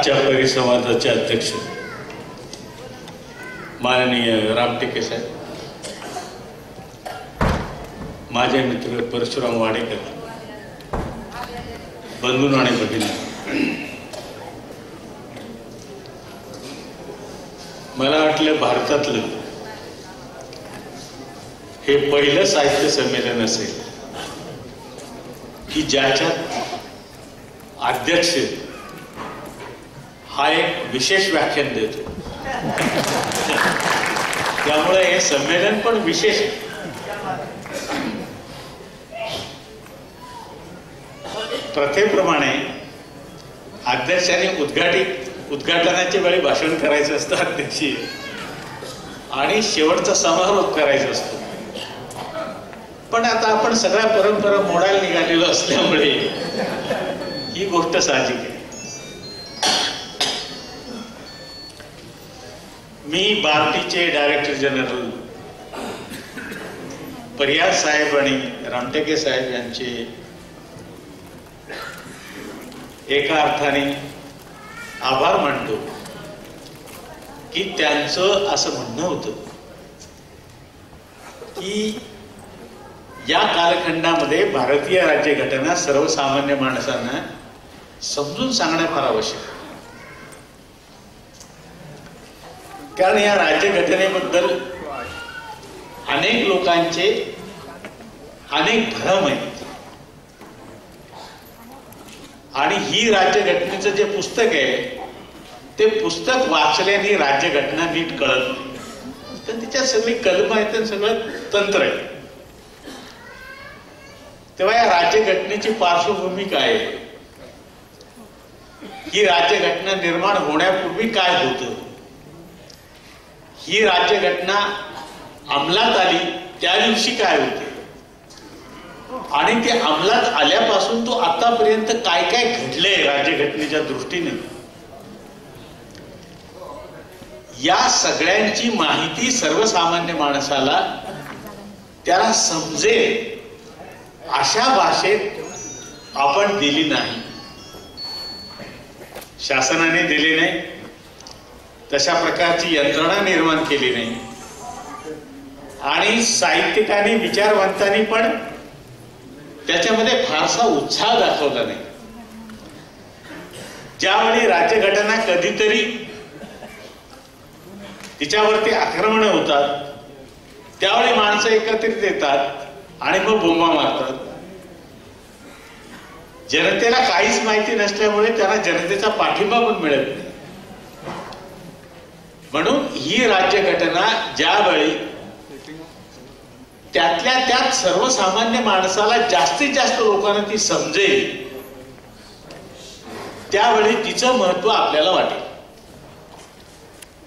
आजच्या परिसंवादाचे अध्यक्ष माननीय रामटेके साहेब, माझे मित्र परशुराम वाडेकर, बंधू आणि भगिनी, मला वाटलं भारतातलं हे पहिलं साहित्य संमेलन असेल की ज्याच्यात अध्यक्ष हा एक विशेष व्याख्यान देतो. त्यामुळे हे संमेलन पण विशेष आहे. प्रथेप्रमाणे अध्यक्षाने उद्घाटनाच्या वेळी भाषण करायचं असतं अध्यक्षी, आणि शेवटचा समारोप करायचा असतो. पण आता आपण सगळ्या परंपरा मोडायला निघालेलो असल्यामुळे ही गोष्ट साहजिक आहे. मी बार्टीचे डायरेक्टर जनरल परिहार साहेब आणि रामटेके साहेब यांचे एका अर्थाने आभार मानतो की त्यांचं असं म्हणणं होतं की या कालखंडामध्ये भारतीय राज्यघटना सर्वसामान्य माणसांना समजून सांगणं फार आवश्यक आहे. कारण या राज्यघटनेबद्दल अनेक लोकांचे अनेक भ्रम आहेत, आणि ही राज्यघटनेचं जे पुस्तक आहे ते पुस्तक वाचल्याने राज्यघटना नीट कळत नाही. तर तिच्यात सगळी कल्पना आहेत आणि सगळं तंत्र आहे. तेव्हा या राज्यघटनेची पार्श्वभूमी काय आहे, ही राज्यघटना निर्माण होण्यापूर्वी काय होतं, ही राज्यघटना अंमलात आली त्या दिवशी काय होते, आणि ते अंमलात आल्यापासून तो आतापर्यंत काय काय घडले राज्यघटनेच्या दृष्टीने, या सगळ्यांची माहिती सर्वसामान्य माणसाला त्याला समजेल अशा भाषेत आपण दिली नाही, शासनाने दिली नाही, तशा प्रकारची यंत्रणा निर्माण केली नाही, आणि साहित्यिकांनी विचारवंतांनी पण त्याच्यामध्ये फारसा उत्साह दाखवला नाही. ज्यावेळी राज्यघटना कधीतरी तिच्यावरती आक्रमण होतात त्यावेळी माणसं एकत्रित येतात आणि मग बोंबा मारतात. जनतेला काहीच माहिती नसल्यामुळे त्यांना जनतेचा पाठिंबा पण मिळत नाही. म्हणून ही राज्यघटना ज्यावेळी त्यातल्या त्यात सर्वसामान्य माणसाला जास्तीत जास्त लोकांना ती समजेल त्यावेळी तिचं महत्व आपल्याला वाटेल,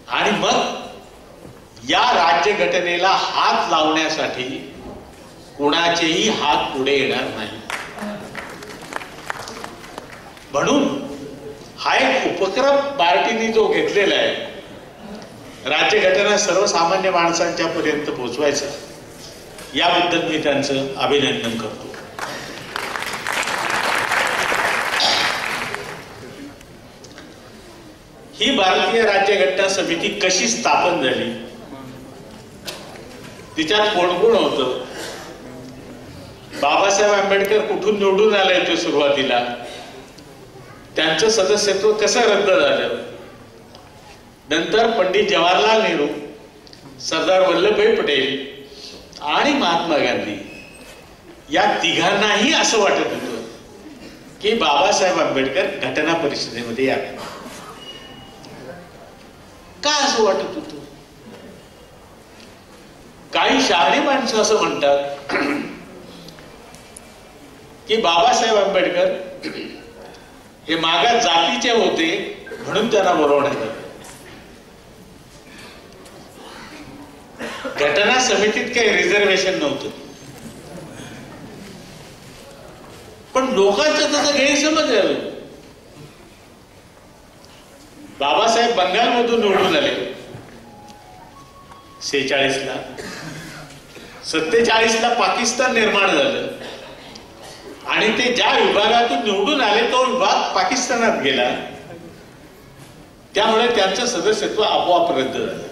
आणि मग या राज्यघटनेला हात लावण्यासाठी कोणाचेही हात पुढे येणार नाही. म्हणून हा एक उपक्रम बार्टीने जो घेतलेला आहे, राज्यघटना सर्वसामान्य माणसांच्या पर्यंत पोहोचवायचा, याबद्दल मी त्यांचं अभिनंदन करतो. ही भारतीय राज्यघटना समिती कशी स्थापन झाली, तिच्यात कोण कोण होतं, बाबासाहेब आंबेडकर कुठून निवडून आले होते सुरुवातीला, त्यांचं सदस्यत्व कसं रद्द झालं, नंतर पंडित जवाहरलाल नेहरू, सरदार वल्लभभाई पटेल आणि महात्मा गांधी या तिघांनाही असं वाटत होतं की बाबासाहेब आंबेडकर घटना परिषदेमध्ये यावे. का असं वाटत होतं? काही शहाणी माणसं असं म्हणतात की बाबासाहेब आंबेडकर हे मागास जातीचे होते म्हणून त्यांना बोलवण्यात आलं. घटना समितीत काही रिझर्वेशन नव्हतं, पण लोकांचं त्याचा गैरसमज झालं. बाबासाहेब बंगालमधून निवडून आले 46ला, 47ला पाकिस्तान निर्माण झालं, आणि ते ज्या विभागातून निवडून आले तो विभाग पाकिस्तानात गेला, त्यामुळे त्यांचं सदस्यत्व आपोआप रद्द झालं.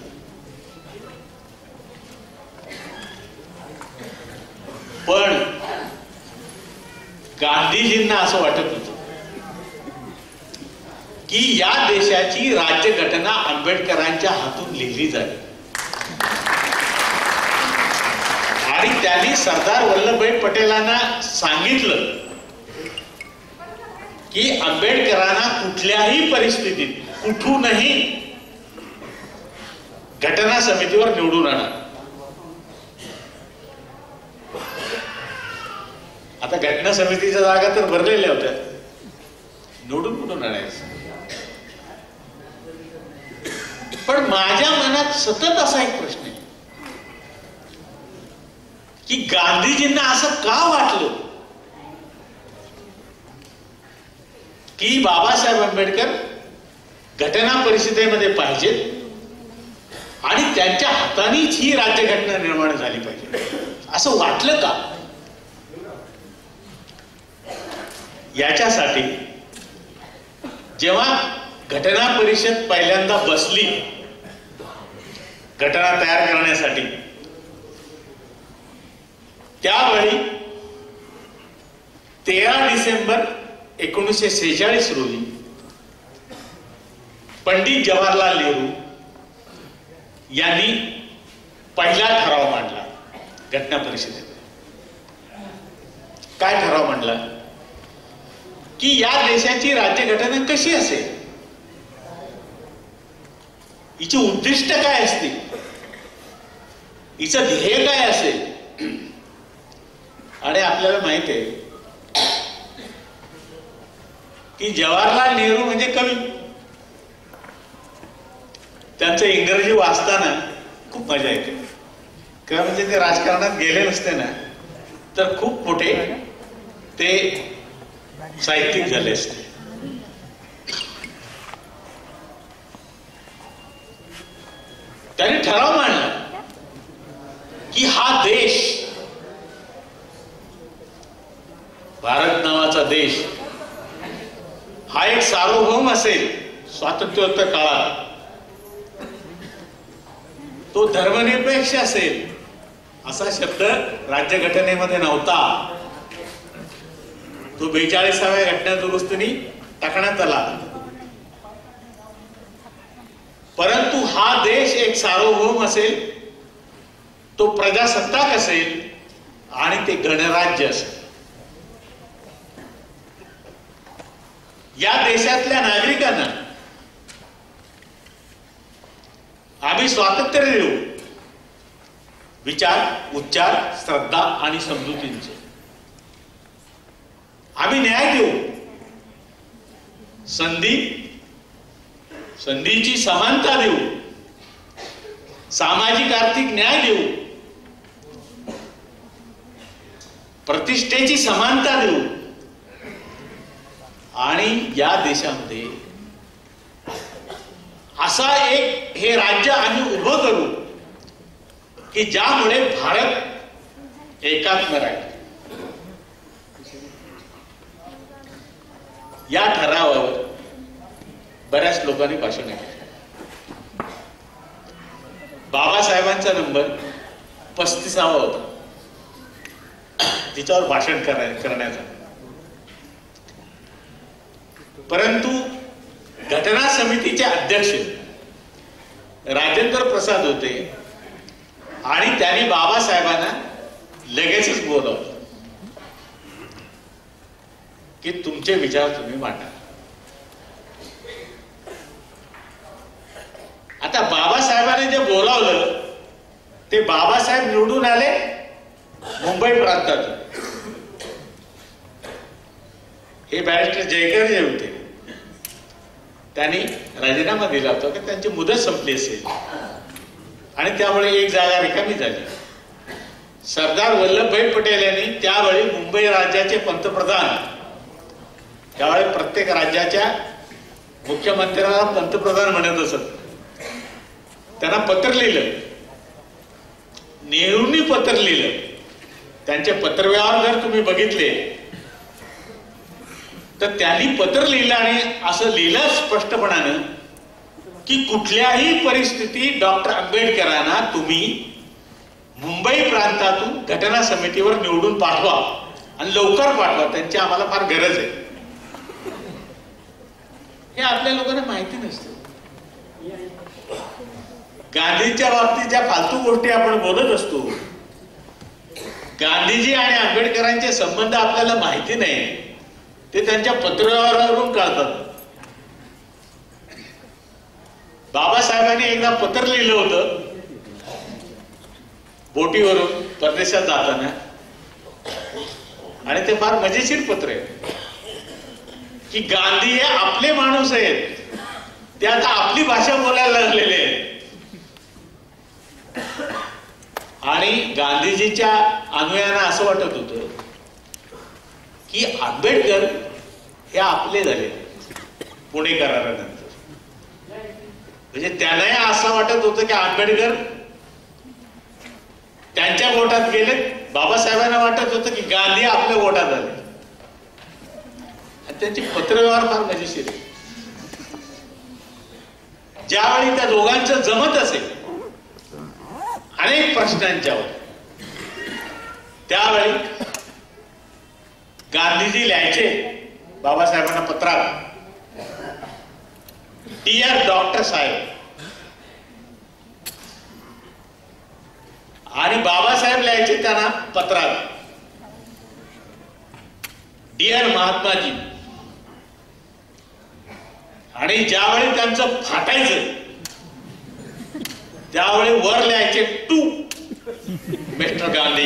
पण गांधीजींना असं वाटत होतं की या देशाची राज्यघटना आंबेडकरांच्या हातून लिहिली जावी आणि त्यांनी सरदार वल्लभभाई पटेलांना सांगितलं की आंबेडकरांना कुठल्याही परिस्थितीत कुठूनही घटना समितीवर निवडून आणा. आता घटना समितीच्या जागा तर भरलेल्या होत्या, निवडून कुठून आणायचं. पण माझ्या मनात सतत असा एक प्रश्न आहे की गांधीजींना असं का वाटलं की बाबासाहेब आंबेडकर घटना परिषदेमध्ये पाहिजेत आणि त्यांच्या हातानेच ही राज्यघटना निर्माण झाली पाहिजे, असं वाटलं का? याच्यासाठी जेव्हा घटना परिषद पहिल्यांदा बसली घटना तयार करण्यासाठी, त्यावेळी 13 डिसेंबर 1946 रोजी पंडित जवाहरलाल नेहरू यांनी पहिला ठराव मांडला घटना परिषदेत. काय ठराव मांडला की या देशाची राज्यघटना कशी असेल, हिची उद्दिष्ट काय असतील, हिचं ध्येय काय असेल. आणि आपल्याला माहित आहे की जवाहरलाल नेहरू म्हणजे कवी. त्यांचं इंग्रजी वाचताना खूप मजा येते, किंवा म्हणजे ते राजकारणात गेले नसते ना तर खूप मोठे ते साहित्यिक झाले असते. त्यांनी ठराव मांडला की हा देश, भारत नावाचा देश हा एक सार्वभौम असेल. स्वातंत्र्योत्तर काळात तो धर्मनिरपेक्ष असेल असा शब्द राज्यघटनेमध्ये नव्हता. तो 42व्या घटना दुरुस्तीने टाकण्यात आला. परंतु हा देश एक सार्वभौम असेल, तो प्रजासत्ताक असेल आणि ते गणराज्य असेल. या देशातल्या नागरिकांना आम्ही स्वातंत्र्य देऊ, विचार, उच्चार, श्रद्धा आणि समजुतींचे. आम्ही न्याय देऊ, संधीची समानता देऊ, सामाजिक आर्थिक न्याय देऊ, प्रतिष्ठेची समानता देऊ आणि या देशामध्ये असा एक हे राज्य आम्ही उभं करू की ज्यामुळे भारत एकात्म राहील. या ठरावावर बऱ्याच लोकांनी भाषण केलं. बाबासाहेबांचा नंबर 35वा होता तिच्यावर भाषण करण्याचा. परंतु घटना समितीचे अध्यक्ष राजेंद्र प्रसाद होते आणि त्यांनी बाबासाहेबांना लगेचच बोलावलं की तुमचे विचार तुम्ही मांडा. आता बाबासाहेबांनी जे बोलावलं ते बाबासाहेब निवडून आले मुंबई प्रांतात. हे बॅरिस्टर जयकर जे होते त्यांनी राजीनामा दिला होता की त्यांची मुदत संपली असेल आणि त्यामुळे एक जागा रिकामी झाली. सरदार वल्लभभाई पटेल यांनी त्यावेळी मुंबई राज्याचे पंतप्रधान, त्यावेळी प्रत्येक राज्याच्या मुख्यमंत्र्यांना पंतप्रधान म्हणत असत, त्यांना पत्र लिहिलं. नेहरूंनी पत्र लिहिलं. त्यांचे पत्रव्यवहार जर तुम्ही बघितले तर त्यांनी पत्र लिहिलं आणि असं लिहिलं स्पष्टपणानं की कुठल्याही परिस्थितीत डॉक्टर आंबेडकरांना तुम्ही मुंबई प्रांतातून घटना समितीवर निवडून पाठवा आणि लवकर पाठवा, त्यांची आम्हाला फार गरज आहे. हे आपल्या लोकांना माहिती नसतं. गांधींच्या बाबतीत ज्या फालतू गोष्टी आपण बोलत असतो, गांधीजी आणि आंबेडकरांचे संबंध आपल्याला माहिती नाही, ते त्यांच्या पत्रव्यवहारावरून कळतात. बाबासाहेबांनी एकदा पत्र लिहिलं होतं बोटीवरून परदेशात जाताना, आणि ते फार मजेशीर पत्र आहे की गांधी हे आपले माणूस आहेत, ते आता आपली भाषा बोलायला लागलेले आहेत. आणि गांधीजीच्या अनुयायांना असं वाटत होतं की आंबेडकर हे आपले झाले पुणे करारानंतर. म्हणजे त्यांनाही असं वाटत होतं की आंबेडकर त्यांच्या गोटात गेले. बाबासाहेबांना वाटत होतं की गांधी आपल्या गोटात आले. आणि त्यांची पत्रव्यवहार फार मजेशीर आहे. ज्यावेळी त्या दोघांचं जमत असेल अनेक प्रश्नांच्यावर, त्यावेळी गांधीजी लिहायचे बाबासाहेबांना पत्रात, डिअर डॉक्टर साहेब, आणि बाबासाहेब लिहायचे त्यांना पत्रात, डिअर महात्माजी. आणि ज्यावेळी त्यांचं फाटायचं त्यावेळी वर लिहायचे टू मिस्टर गांधी,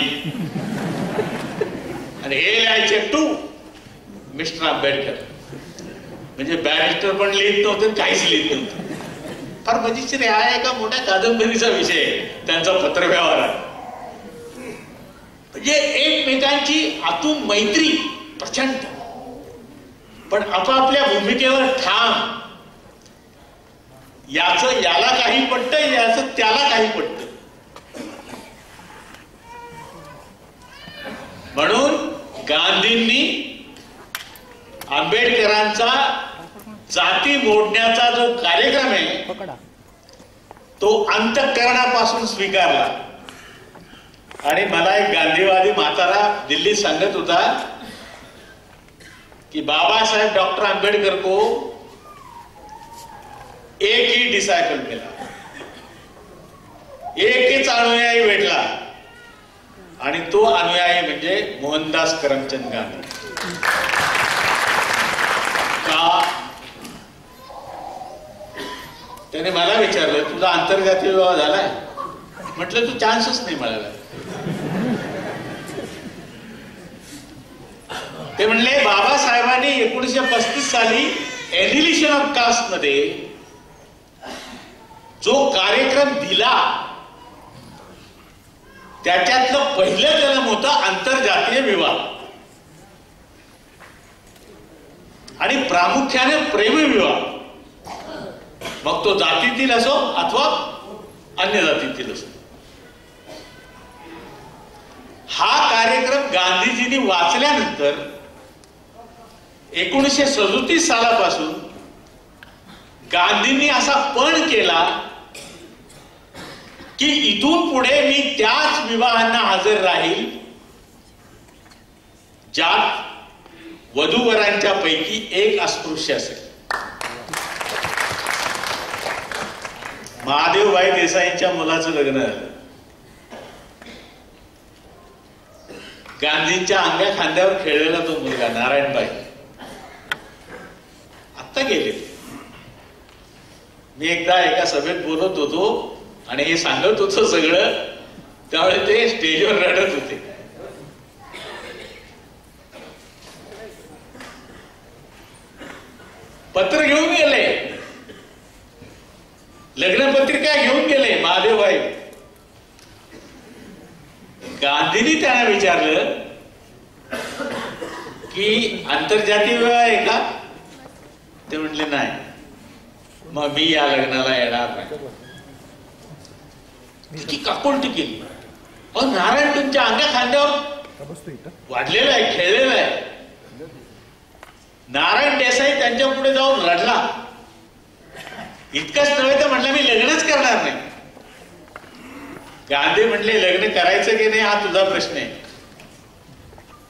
आणि हे लिहायचे टू मिस्टर आंबेडकर. म्हणजे बॅरिस्टर पण लिहित नव्हते, काहीच लिहित नव्हते. फार मजेशीर हा एका मोठ्या कादंबरीचा विषय त्यांचा पत्रव्यवहार आहे. म्हणजे एकमेकांची आतून मैत्री प्रचंड, पण आपापल्या भूमिकेवर ठाम. याचं याला काही पटतं, याचं त्याला काही पटतं. म्हणून गांधींनी आंबेडकरांचा जाती मोडण्याचा जो कार्यक्रम आहे तो अंतःकरणापासून स्वीकारला. आणि मला एक गांधीवादी म्हातारा दिल्लीत सांगत होता कि बाबा साहेब डॉक्टर आंबेडकर को एक ही डिसायपल मिला, एकच अनुयायी भेटला, आणि तो अनुयायी म्हणजे मोहनदास करमचंद गांधी. का? त्याने मला विचारलं, तुझा आंतरजातीय विवाह झालाय? म्हटलं तू चान्सच नाही मिळाला. ते म्हणले बाबासाहेबांनी 1935 साली एनिलिशन ऑफ कास्ट मध्ये जो कार्यक्रम दिला त्याच्यातलं पहिलं जन्म होता आंतरजातीय विवाह, आणि प्रामुख्याने प्रेमविवाह, मग तो जातीतील असो अथवा अन्य जातीतील असो. हा कार्यक्रम गांधीजींनी वाचल्यानंतर 1937 सालापासून गांधींनी असा पण केला की इथून पुढे मी त्याच विवाहांना हजर राहील ज्यात वधूवरांच्या पैकी एक अस्पृश्य असेल. महादेवभाई देसाईंच्या मुलाचं लग्न झालं. गांधींच्या अंग्या खांद्यावर खेळलेला तो मुलगा नारायणबाई आत्ता गेले. मी एकदा एका सभेत बोलत होतो आणि हे सांगत होतो सगळं, त्यावेळी ते स्टेजवर रडत होते. पत्र घेऊन गेले, लग्नपत्रिका घेऊन गेले महादेवभाई. गांधींनी त्यांना विचारलं की आंतरजातीय विवाह आहे का? ते म्हणले नाही. मग मी या लग्नाला येणार नाही. ती काकुळती केली. नारायण तुमच्या अंगा खांद्यावर वाढलेला आहे, खेळलेला आहे. नारायण देसाई त्यांच्या पुढे जाऊन रडला इतकंच नव्हे तर म्हटलं मी लग्नच करणार नाही. गांधी म्हणले लग्न करायचं की नाही हा तुझा प्रश्न आहे,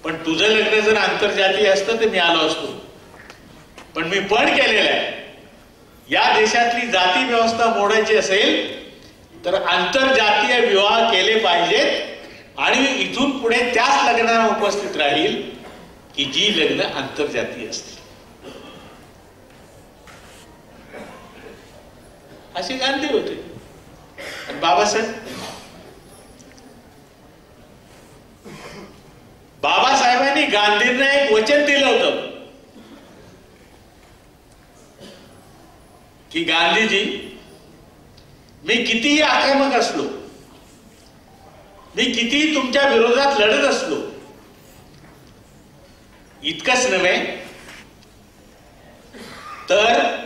पण तुझं लग्न जर आंतरजातीय असतं तर मी आलो असतो. पण मी पण केलेलं आहे, या देशातली जाती व्यवस्था मोडायची असेल तर आंतरजातीय विवाह केले पाहिजेत आणि इथून पुढे त्याच लग्नाला उपस्थित राहील की जी लग्न आंतरजातीय असतील. असे गांधी होते. आणि बाबासाहेबांनी गांधींना एक वचन दिलं होतं की गांधीजी, मी कितीही आक्रमक असलो, मी कितीही तुमच्या विरोधात लढत असलो, इतकंच नव्हे तर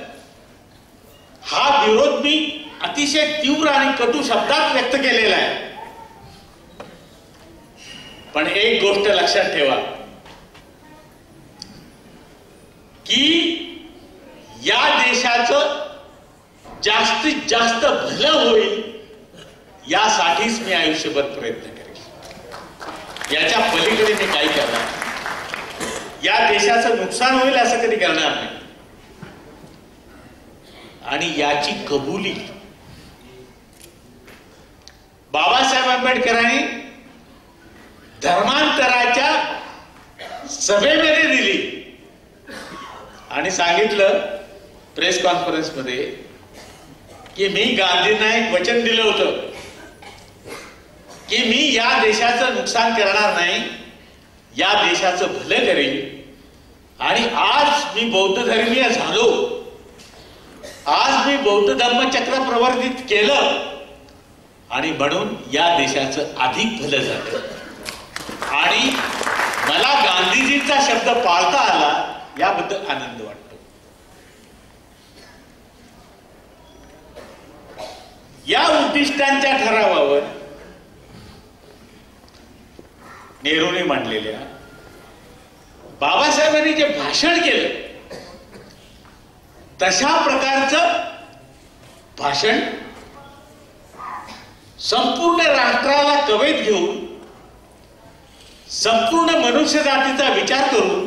हा विरोध मी अतिशय तीव्र आणि कटू शब्दात व्यक्त केलेला आहे. पण एक गोष्ट लक्षात ठेवा की या देशाचं जास्तीत जास्त भलं होईल यासाठीच मी आयुष्यभर प्रयत्न करेन. याच्या पलीकडे मी काही करणार नाही. या देशाचं नुकसान होईल असं कधी करणार नाही. आणि याची कबुली बाबासाहेब आंबेडकरांनी धर्मांतराच्या सभेमध्ये दिली आणि सांगितलं प्रेस कॉन्फरन्स मध्ये की मी गांधींना एक वचन दिलं होतं की मी या देशाचं नुकसान करणार नाही, या देशाचं भलं करेन. आणि आज मी बौद्ध धर्मीय झालो, आज मी बौद्ध धर्मचक्र प्रवर्तित केलं आणि म्हणून या देशाचं अधिक भलं झालं आणि मला गांधीजींचा शब्द पाळता आला याबद्दल आनंद वाटतो. या उद्दिष्टांच्या ठरावावर नेहरूने मांडलेल्या बाबासाहेबांनी जे भाषण केलं तशा प्रकारचं भाषण संपूर्ण राष्ट्राला कवेत घेऊन, संपूर्ण मनुष्य जातीचा विचार करून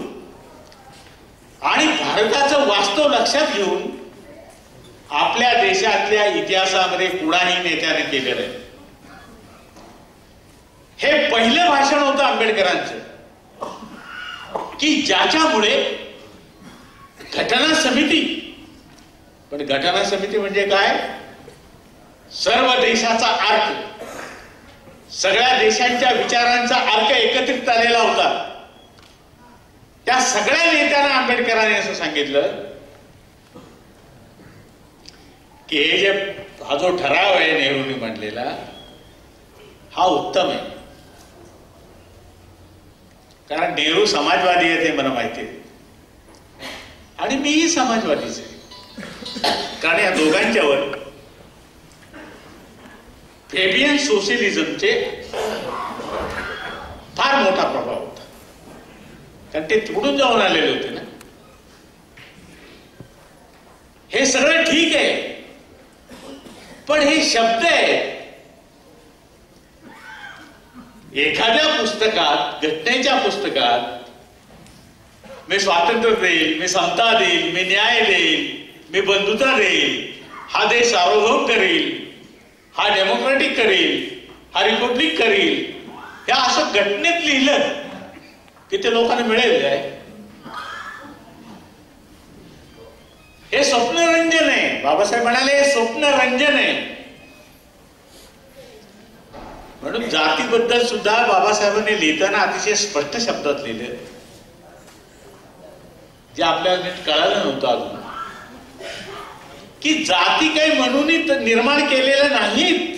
आणि भारताचं वास्तव लक्षात घेऊन आपल्या देशातल्या इतिहासामध्ये कुणाही नेत्याने केलेलं आहे. हे पहिलं भाषण होतं आंबेडकरांचं की ज्याच्यामुळे घटना समिती, पण घटना समिती म्हणजे काय, सर्व देशाचा अर्थ, सगळ्या देशांच्या विचारांचा अर्थ एकत्रित आलेला होता. त्या सगळ्या नेत्यांना आंबेडकरांनी असं सांगितलं की हे जे हा जो ठराव आहे नेहरूंनी मांडलेला हा उत्तम आहे. कारण नेहरू समाजवादी आहे ते मला माहिती आहे आणि मीही समाजवादीच आहे. कारण या दोघांच्यावर फेबियन सोशलिझमचे फार मोठा प्रभाव होता. कारण ते तिकडून जाऊन आलेले होते ना. हे सगळं ठीक आहे, पण हे शब्द आहेत. एखाद्या पुस्तकात, घटनेच्या पुस्तकात मी स्वातंत्र्य देईल, मी समता देईल, मी न्याय देईल, मी बंधुता देईल, हा देश सार्वभौम करेल, हा डेमोक्रेटिक करेल, हा रिपब्लिक करेल, हे असं घटनेत लिहिलं की ते लोकांना मिळेल काय? हे स्वप्नरंजन आहे. बाबासाहेब म्हणाले हे स्वप्नरंजन आहे. म्हणून जातीबद्दल सुद्धा बाबासाहेबांनी लिहिताना अतिशय स्पष्ट शब्दात लिहिले, जे आपल्याला नीट कळालं नव्हतं अजून, की जाती काही म्हणून निर्माण केलेल्या नाहीत.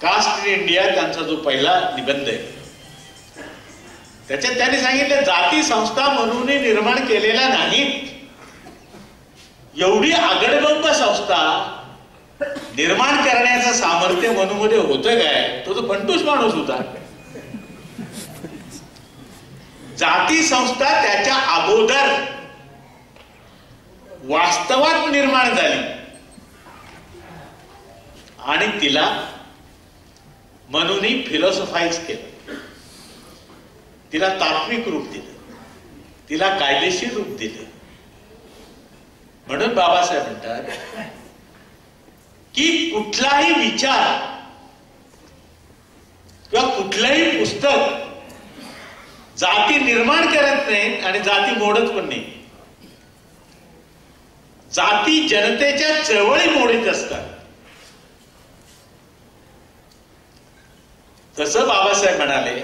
कास्ट इन इंडिया त्यांचा जो पहिला निबंध आहे त्याच्यात त्यांनी सांगितलं जाती संस्था म्हणून निर्माण केलेल्या नाहीत. एवढी आगडबंब संस्था निर्माण करण्याचं सामर्थ्य मनुमध्ये होतं काय? तो फंटूस माणूस होता. जाती संस्था त्याच्या अगोदर वास्तवात निर्माण झाली आणि तिला मनूनी फिलॉसॉफाईज केलं, तिला तात्विक रूप दिलं, तिला कायदेशीर रूप दिलं. म्हणून बाबासाहेब म्हणतात की कुठलाही विचार किंवा कुठलंही पुस्तक जाती निर्माण करत नाहीत आणि जाती मोडत पण नाही. जाती जनतेच्या चळवळी मोडीत असतात. तसं बाबासाहेब म्हणाले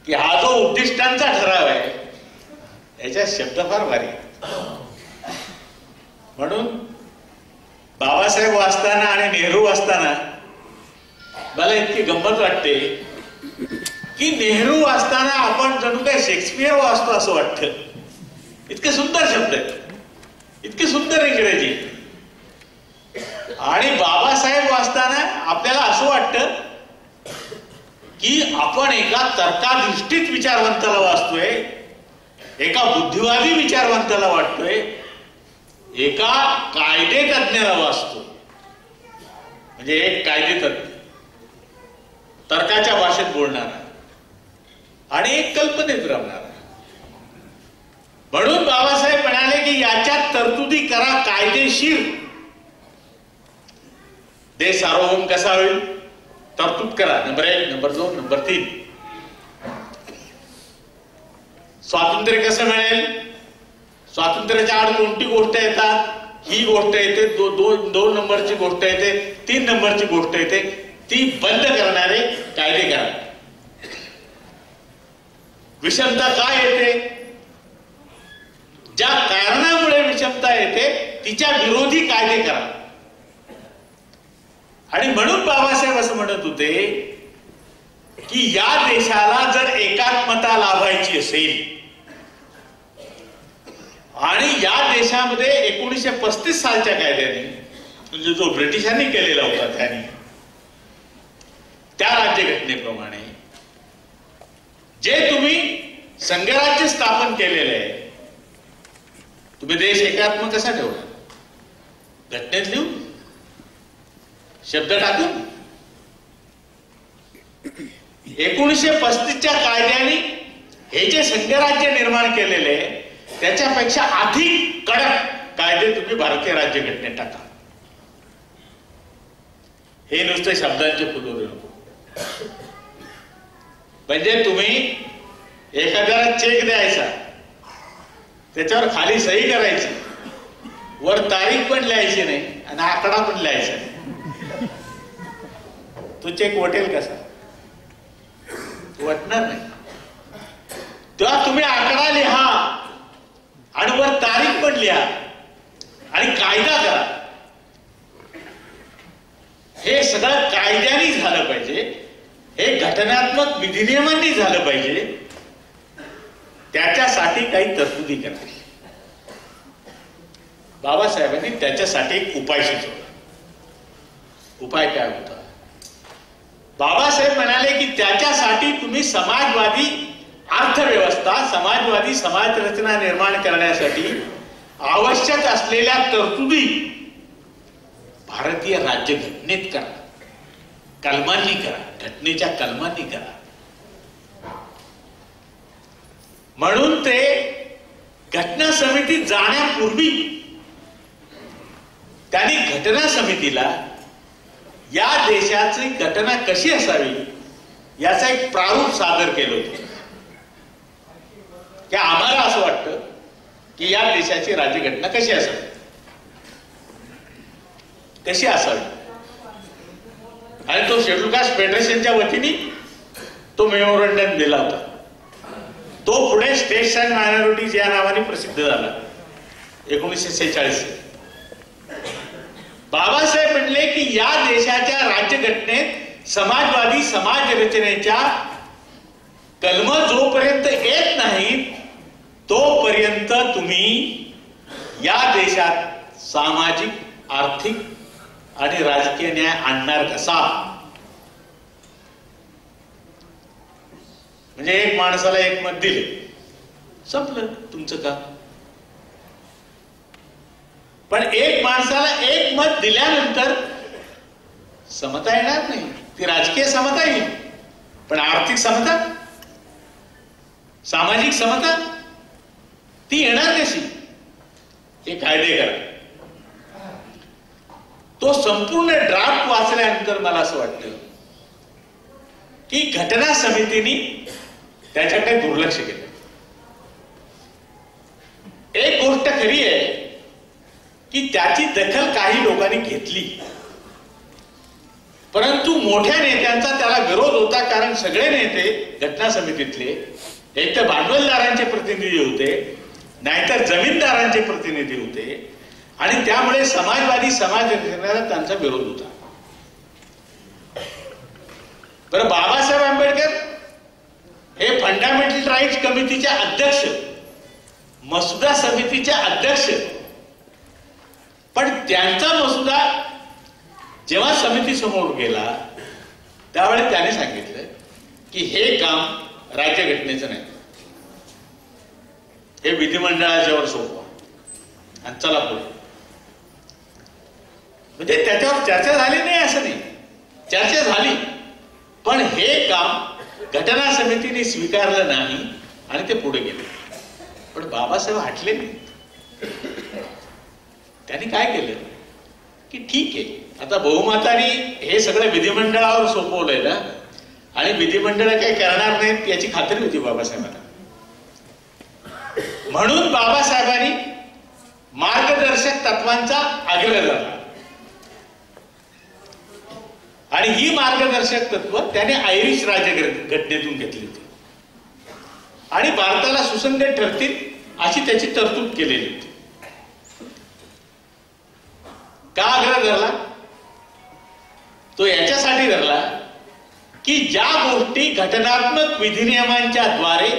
की हा जो उद्दिष्टांचा ठराव आहे याच्या शब्द फार भारी. म्हणून बाबासाहेब वाचताना आणि नेहरू वाचताना मला इतकी गंमत वाटते की नेहरू वाचताना आपण जणू काय शेक्सपियर वाचतो असं वाटतं. इतके सुंदर शब्द आहेत, इतकी सुंदर इंग्रजी. आणि बाबासाहेब वाचताना आपल्याला असं वाटतं की आपण एका तर्काधिष्ठित विचारवंताला वाचतोय, एका बुद्धिवादी विचारवंताला वाटतोय, एका कायदे तज्ञाला वाचतोय. म्हणजे एक कायदे तज्ञ, तर्काच्या भाषेत बोलणारा आणि एक कल्पनेत रमणारा. म्हणून बाबासाहेब म्हणाले की याच्यात तरतुदी करा कायदेशीर. देश सार्वभौम कसा होईल तरतूद करा. Number 1, number 2, number 3. स्वातंत्र्य कसं मिळेल? स्वातंत्र्याच्या आड कोणती गोष्ट येतात? ही गोष्ट येते, दोन नंबरची गोष्ट येते, 3 नंबरची गोष्ट येते. ती बंद करणारे कायदे करा. विषमता काय येते? ज्या कारणामुळे विषमता येते तिच्या विरोधी कायदे करा. आणि म्हणून बाबासाहेब असं म्हणत होते की या देशाला जर एकात्मता लाभायची असेल आणि या देशामध्ये 1935 सालच्या कायद्याने, म्हणजे जो ब्रिटिशांनी केलेला होता त्याने, त्या राज्यघटनेप्रमाणे जे तुम्ही संघराज्य स्थापन केलेलं आहे, तुम्ही देश एकात्म कसा ठेवला? घटनेत लिहून, शब्द टाकून. 1935च्या कायद्याने हे जे संघराज्य निर्माण केलेले आहे त्याच्यापेक्षा अधिक कडक कायदे तुम्ही भारतीय राज्यघटनेत टाका. हे नुसते शब्दांचे फुलोरे नको. म्हणजे तुम्ही एखाद्याला चेक द्यायचा, त्याच्यावर खाली सही करायची, वर तारीख पण लिहायची नाही आणि आकडा पण लिहायचा नाही. तो चेक वटेल कसा? वाटणार नाही. तेव्हा तुम्ही आकडा लिहा आणि वर तारीख पण लिहा आणि कायदा करा. हे सगळं कायद्याने झालं पाहिजे, हे घटनात्मक विधिनियमांनी झालं पाहिजे. त्याच्यासाठी काही तरतुदी करा. बाबासाहेबांनी त्याच्यासाठी एक उपाय सुचवला. उपाय काय होता? बाबासाहेब म्हणाले की त्याच्यासाठी तुम्ही समाजवादी अर्थव्यवस्था, समाजवादी समाज रचना निर्माण करण्यासाठी आवश्यक असलेल्या तरतुदी भारतीय राज्यघटनेत करा, कलमांनी करा, घटनेच्या कलमांनी करा. म्हणून ते घटना समितीत जाण्यापूर्वी त्यांनी घटना समितीला या देशाची घटना कशी असावी याचा एक प्रारूप सादर केलं होतं. की आम्हाला असं वाटतं की या देशाची राज्यघटना कशी असावी, कशी असावी. आणि तो शेड्यूल कास्ट फेडरेशनच्या वतीने तो मेमोरंडम दिला होता. तो पुढे स्टेट्स अँड मायनॉरिटीज या नावाने प्रसिद्ध झाला 1946. बाबासाहेब म्हणले की या देशाच्या राज्यघटनेत समाजवादी समाज रचनेच्या कलम जोपर्यंत येत नाहीत तोपर्यंत तुम्ही या देशात सामाजिक, आर्थिक आणि राजकीय न्याय आणणार कसा? म्हणजे एक माणसाला एक मत दिले, संपलं तुमचं काम. पण एक माणसाला एक मत दिल्यानंतर समता येणार नाही. ती राजकीय समता येईल, पण आर्थिक समता, सामाजिक समता ती येणार कशी? हे कायदे करा. तो संपूर्ण ड्राफ्ट वाचल्यानंतर मला असं वाटतं की घटना समितीने त्याच्याकडे दुर्लक्ष केलं. एक गोष्ट खरी आहे की त्याची दखल काही लोकांनी घेतली, परंतु मोठ्या नेत्यांचा त्याला विरोध होता. कारण सगळे नेते घटना समितीतले एक तर भांडवलदारांचे प्रतिनिधी होते, नाहीतर जमीनदारांचे प्रतिनिधी होते, आणि त्यामुळे समाजवादी समाज रचनेला त्यांचा विरोध होता. बरं, बाबासाहेब आंबेडकर हे फंडामेंटल राईट्स कमिटीच्या अध्यक्ष, मसुदा समितीच्या अध्यक्ष, पण त्यांचा मसुदा जेव्हा समितीसमोर गेला त्यावेळी त्याने सांगितलं की हे काम राज्यघटनेचं नाही, हे विधिमंडळाच्यावर सोपवा आणि चला पुढे. म्हणजे त्याच्यावर चर्चा झाली नाही असं नाही, चर्चा झाली, पण हे काम घटना समितीने स्वीकारलं नाही आणि ते पुढे गेले. पण बाबासाहेब हटले नाही. त्यांनी काय केलं की ठीक आहे, आता बहुमताने हे सगळं विधिमंडळावर सोपवलंय ना, आणि विधिमंडळ काही करणार नाहीत याची खात्री होती बाबासाहेबांना. म्हणून बाबासाहेबांनी मार्गदर्शक तत्वांचा आग्रह धरला, आणि ही मार्गदर्शक तत्व त्याने आयरिश राज्यघटनेतून घेतली होती आणि भारताला सुसंगत ठरतील अशी त्याची तरतूद केलेली होती. का आग्रह धरला? तो याच्यासाठी धरला की ज्या गोष्टी घटनात्मक विधिनियमांच्या द्वारे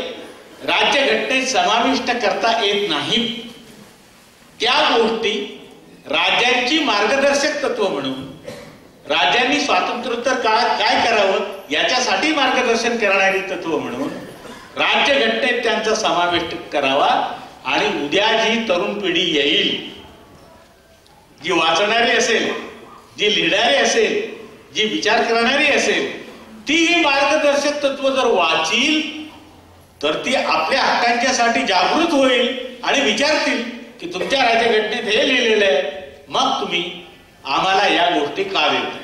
राज्यघटनेत समाविष्ट करता येत नाहीत, त्या गोष्टी राज्यांची मार्गदर्शक तत्व म्हणून राज्यांनी स्वातंत्र्योत्तर काळात काय करावं याच्यासाठी मार्गदर्शन करणारी तत्व म्हणून राज्यघटनेत त्यांचा समावेश करावा. आणि उद्या जी तरुण पिढी येईल, जी वाचणारी असेल, जी लिहिणारी असेल, जी विचार करणारी असेल, ती ही मार्गदर्शक तत्व जर वाचील तर ती आपल्या हक्कांच्यासाठी जागृत होईल आणि विचारतील की तुमच्या राज्यघटनेत हे लिहिलेलं आहे, मग तुम्ही आम्हाला या गोष्टी का देत नाही.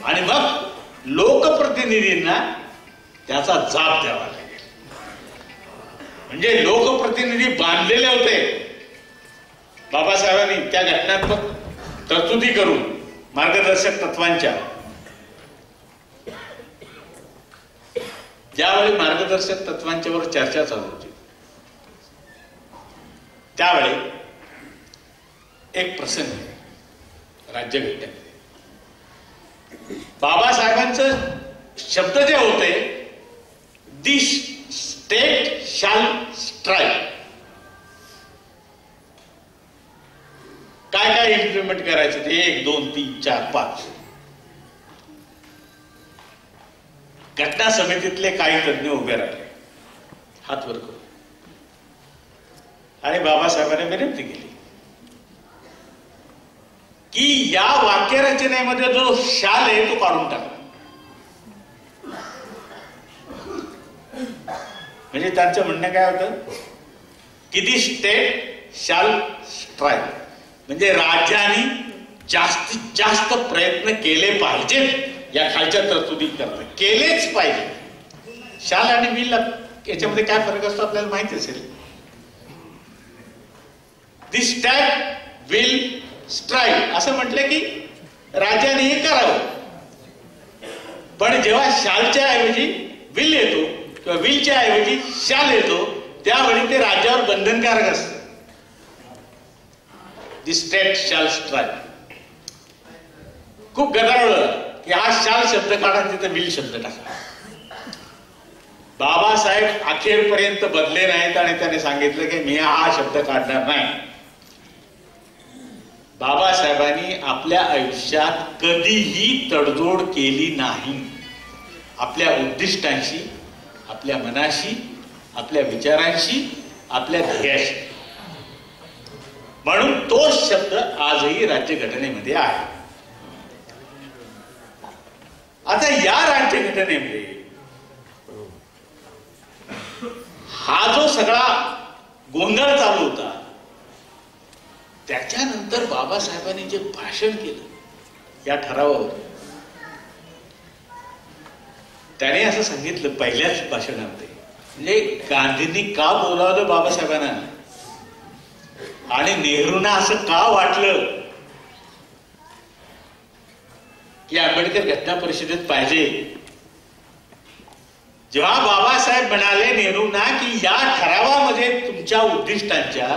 आणि मग लोकप्रतिनिधींना त्याचा जाब द्यावा लागेल. म्हणजे लोकप्रतिनिधी बांधलेले होते बाबासाहेबांनी त्या घटनात्मक तरतुदी करून मार्गदर्शक तत्वांच्या. ज्यावेळी मार्गदर्शक तत्वांच्यावर चर्चा चालू होती त्यावेळी एक प्रसंग राज्यघटनेमध्ये बाबासाहेबांचं शब्द जे होते, दी स्टेट शाल स्ट्राईक, काय काय इम्प्लिमेंट करायचं ते 1, 2, 3, 4, 5. घटना समितीतले काही तज्ञ उभे राहिले हात वर करून, आणि बाबासाहेबांनी विनंती केली की या वाक्यरचनेमध्ये जो शाल आहे तो काढून टाका. म्हणजे त्यांचं म्हणणं काय होतं की दी स्टेट शाल स्ट्राईक, म्हणजे राज्यांनी जास्तीत जास्त प्रयत्न केले पाहिजेत या खालच्या तरतुदी करता, केलेच पाहिजे. शाल आणि विल याच्यामध्ये काय फरक असतो आपल्याला माहिती असेल. दी स्टेट विल स्ट्राईक असं म्हटलं की राज्याने हे करावं, पण जेव्हा शालच्या ऐवजी विल येतो किंवा विलच्या ऐवजी शाल येतो त्यावेळी ते राज्यावर बंधनकारक असतं. दी स्टेट शाल स्ट्राईक. खूप गदारोळ की हा शाल शब्द काढा, तिथं विल शब्द टाका. बाबासाहेब अखेरपर्यंत बदले नाहीत आणि त्याने सांगितलं की मी हा शब्द काढणार नाही. बाबासाहेबांनी आपल्या आयुष्यात कधीही तडजोड केली नाही आपल्या उद्दिष्टांशी, आपल्या मनाशी, आपल्या विचारांशी, आपल्या ध्येयाशी. म्हणून तोच शब्द आजही राज्यघटनेमध्ये आहे. आता या राज्यघटनेमध्ये हा जो सगळा गोंधळ चालू होता, त्याच्यानंतर बाबासाहेबांनी जे भाषण केलं या ठरावावर, त्याने असं सांगितलं पहिल्याच भाषणामध्ये, म्हणजे गांधींनी का बोलावलं बाबासाहेबांना आणि नेहरूंना असं का वाटलं की आंबेडकर घटना परिषदेत पाहिजे. जेव्हा बाबासाहेब म्हणाले नेहरूंना की या ठरावामध्ये तुमच्या उद्दिष्टांच्या,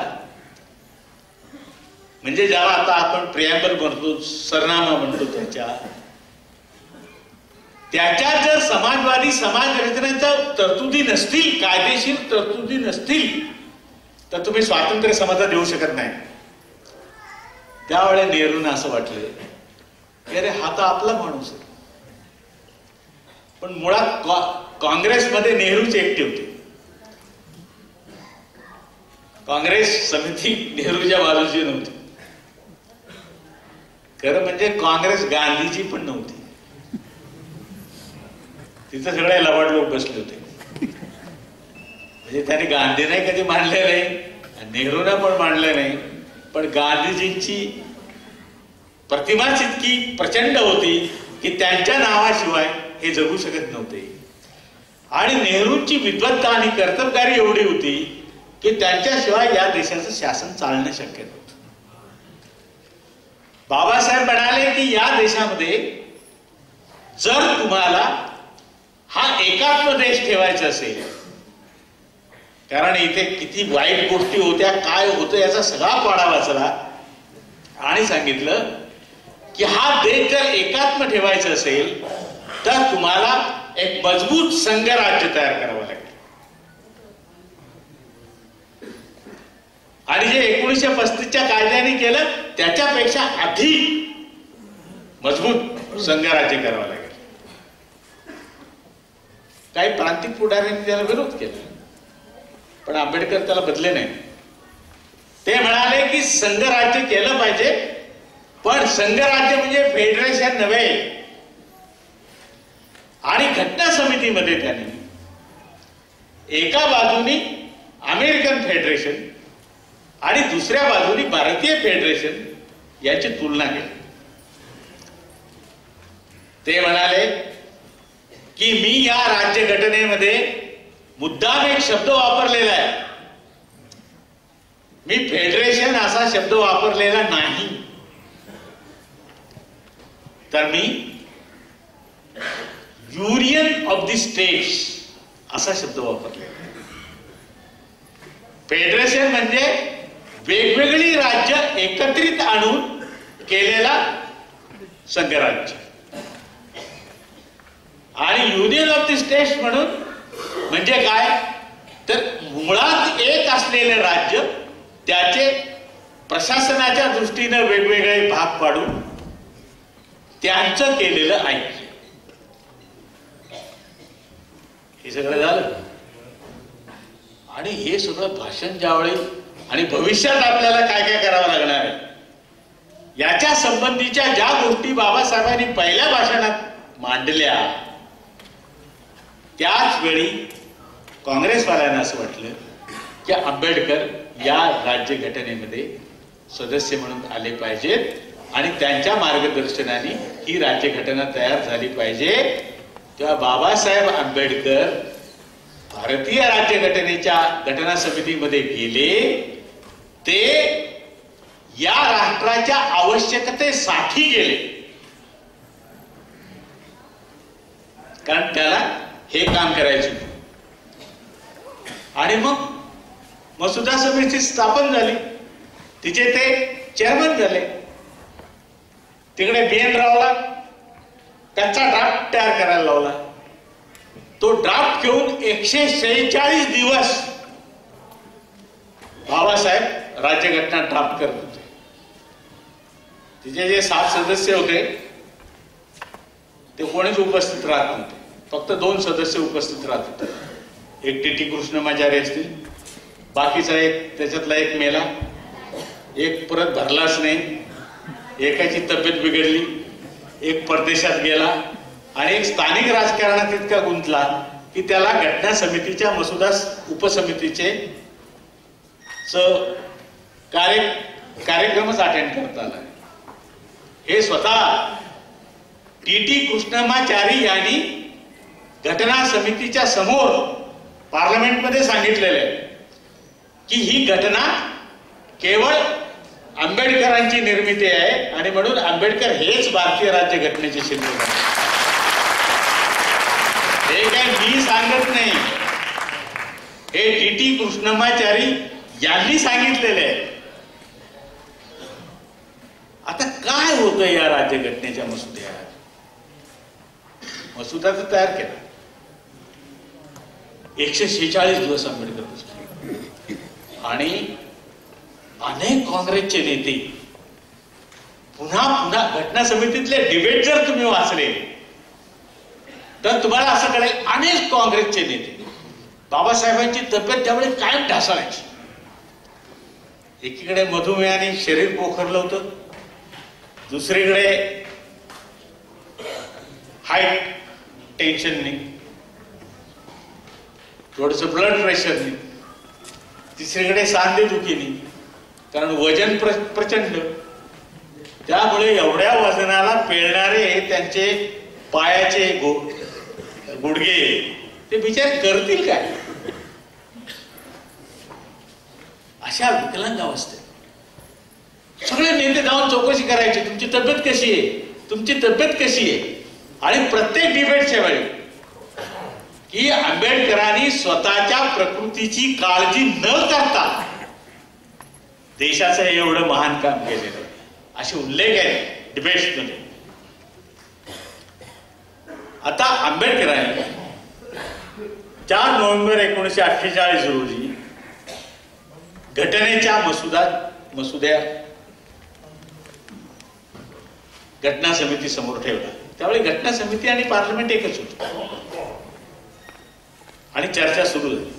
म्हणजे ज्याला आता आपण प्रिॲम्बल म्हणतो, सरनामा म्हणतो, त्याच्यात जर समाजवादी समाज रचनेच्या तरतुदी नसतील, कायदेशीर तरतुदी नसतील, तर तुम्ही स्वातंत्र्य समाजात देऊ शकत नाही. त्यावेळेला नेहरूंना असं वाटलं की अरे हा तर आपला माणूस आहे. पण मुळात काँग्रेसमध्ये नेहरूच एकटे होते. काँग्रेस समिती नेहरूच्या बाजूची नव्हती. खरं म्हणजे काँग्रेस गांधीची पण नव्हती. तिथं सगळे लबाड लोक बसले होते. म्हणजे त्याने गांधीने कधी मानले नाही, नेहरूंना पण मानले नाही, पण गांधीजींची प्रतिमाच इतकी प्रचंड होती की त्यांच्या नावाशिवाय हे जगू शकत नव्हते. आणि नेहरूंची विद्वत्ता आणि कर्तबगारी एवढी होती की त्यांच्याशिवाय या देशाचं शासन चालणं शक्य नव्हतं. बाबासाहेब म्हणाले की या देशामध्ये जर तुम्हाला हा एकात्म देश ठेवायचा असेल, कारण इथे किती वाईट गोष्टी होत्या, काय होतं याचा सगळा पाढा वाचला आणि सांगितलं की हा देश जर एकात्म ठेवायचा असेल तर तुम्हाला एक मजबूत संघराज्य तयार करावं लागेल. आणि जे 1935च्या कायद्याने केलं त्याच्यापेक्षा अधिक मजबूत संघराज्य करावं लागेल. काही प्रांतिक पुढाऱ्यांनी त्याला विरोध केला, पण आंबेडकर त्याला बदले नाही. ते म्हणाले की संघराज्य केलं पाहिजे, पण संघराज्य म्हणजे फेडरेशन नव्हे. आणि घटना समितीमध्ये त्यांनी एका बाजूनी अमेरिकन फेडरेशन आणि दुसऱ्या बाजूनी भारतीय फेडरेशन याची तुलना केली. ते म्हणाले की मी या राज्यघटनेमध्ये मुद्दाम एक शब्द वापरलेला आहे. मी फेडरेशन असा शब्द वापरलेला नाही, तर मी युनियन ऑफ द स्टेट्स असा शब्द वापरलेला. फेडरेशन म्हणजे वेगवेगळी राज्य एकत्रित आणून केलेला संघराज्य, आणि युनियन ऑफ द स्टेट्स म्हणून म्हणजे काय, तर मुळात एक असलेले राज्य त्याचे प्रशासनाच्या दृष्टीने वेगवेगळे भाग पाडून त्यांचं केलेलं ऐक्य. हे सगळं झालं. आणि हे सगळं भाषण ज्यावेळी आणि भविष्यात आपल्याला काय काय करावं लागणार आहे याच्या संबंधीच्या ज्या गोष्टी बाबासाहेबांनी पहिल्या भाषणात मांडल्या, त्याच वेळी काँग्रेसवाल्यांना असं वाटलं की आंबेडकर या राज्यघटनेमध्ये सदस्य म्हणून आले पाहिजेत आणि त्यांच्या मार्गदर्शनाने ही राज्यघटना तयार झाली पाहिजे. तेव्हा बाबासाहेब आंबेडकर भारतीय राज्यघटनेच्या घटना समितीमध्ये गेले. ते या राष्ट्राच्या आवश्यकतेसाठी गेले, कारण त्याला हे काम करायचं. आणि मग मसुदा समिती स्थापन झाली, तिचे ते चेअरमन झाले. तिकडे BN रावला त्याचा ड्राफ्ट तयार करायला लावला. तो ड्राफ्ट घेऊन 146 दिवस बाबासाहेब राज्यघटना ड्राफ्ट करत होते. तिचे जे 7 सदस्य होते ते कोणीच उपस्थित राहत नव्हते, फक्त 2 सदस्य उपस्थित राहत होते. एक TT कृष्णमाचार्य असतील, बाकीचा एक त्याच्यातला एक मेला एक परत भरलाच नाही, एकाची तब्येत बिघडली, एक परदेशात गेला आणि एक स्थानिक राजकारणात इतका गुंतला की त्याला घटना समितीच्या मसुदा उपसमितीचे कार्यक्रमच अटेंड करता आला. हे स्वतः टी कृष्णमाचारी यांनी घटना समितीच्या समोर पार्लमेंटमध्ये सांगितलेलं आहे की ही घटना केवळ आंबेडकरांची निर्मिती आहे आणि म्हणून आंबेडकर हेच भारतीय राज्यघटनेचे शिल्पकार आहेत. हे काय मी सांगत नाही, हे टी कृष्णमाचारी यांनी सांगितलेले आहे. आता काय होतं या राज्यघटनेच्या मसुद्यात? मसुदा तर तयार केला, 146 दिवस आंबेडकर बसले आणि अनेक काँग्रेसचे नेते पुन्हा पुन्हा घटना समितीतले डिबेट जर तुम्ही वाचले तर तुम्हाला असं कळेल, अनेक काँग्रेसचे नेते बाबासाहेबांची तब्येत त्यावेळी कायम ढासळायची. एकीकडे मधुमेहाने शरीर पोखरलं होतं, दुसरीकडे हाय टेन्शनने, थोडस ब्लड प्रेशरने, तिसरीकडे सांधेदुखीने, कारण वजन प्रचंड. त्यामुळे एवढ्या वजनाला पेलणारे त्यांचे पायाचे गुडघे ते बिचारे करतील काय? अशा विकलांग अवस्थेत सगळे नेते जाऊन चौकशी करायची, तुमची तब्येत कशी आहे, तुमची तब्येत कशी आहे. आणि प्रत्येक डिबेटच्या वेळी की आंबेडकरांनी स्वतःच्या प्रकृतीची काळजी न करता देशाचं एवढं महान काम केलेलं असे उल्लेख आहेत डिबेट्समध्ये. आता आंबेडकरांनी 4 नोव्हेंबर 1948 रोजी घटनेच्या मसुद्या घटना समिती समोर ठेवला. त्यावेळी घटना समिती आणि पार्लमेंट एकच होत आणि चर्चा सुरू झाली.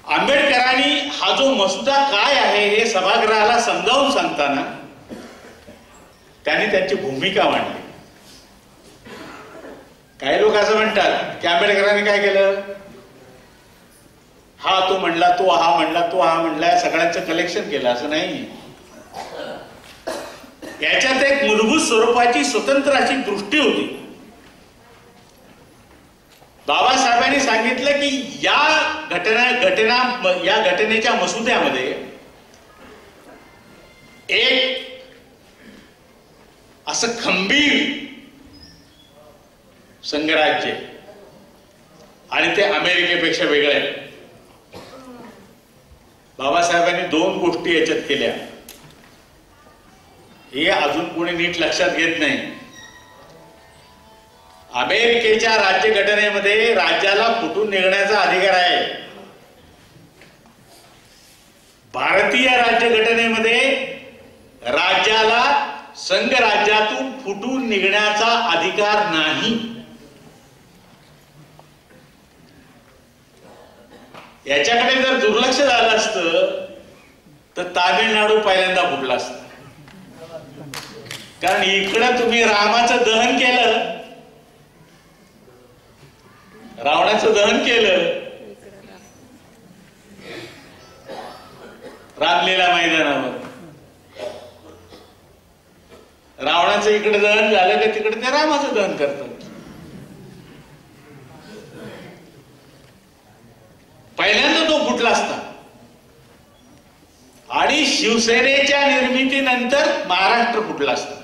आंबेडकरांनी हा जो मसुदा काय आहे हे सभागृहाला समजावून सांगताना त्यांनी त्यांची भूमिका मांडली. काही लोक असं म्हणतात की आंबेडकरांनी काय केलं, हा तो म्हणला, तो हा म्हणला, तो हा म्हणला, सगळ्यांचं कलेक्शन केलं. असं नाही. याच्यात एक मूलभूत स्वरूपाची स्वतंत्र अशी दृष्टी होती. बाबासाहेबांनी सांगितलं की या घटनेच्या मसुद्यामध्ये एक असं खंबीर संघराज्य आणि ते अमेरिकेपेक्षा वेगळं आहे. बाबासाहेबांनी 2 गोष्टी याच्यात केल्या, हे अजून कोणी नीट लक्षात घेत नाही. अमेरिकेच्या राज्यघटनेमध्ये राज्याला फुटून निघण्याचा अधिकार आहे. भारतीय राज्यघटनेमध्ये राज्याला संघराज्यातून फुटून निघण्याचा अधिकार नाही. याच्याकडे जर दुर्लक्ष झालं असतं तर तामिळनाडू पहिल्यांदा फुटला असतं. कारण इकडं तुम्ही रामाचं दहन केलं, रावणाचं दहन केलं रामलीला मैदानावर. रावणाचं इकडे दहन झालं का तिकडे ते रामाचं दहन करतात. पहिल्यांदा तो फुटला असता. आणि शिवसेनेच्या निर्मितीनंतर महाराष्ट्र फुटला असता.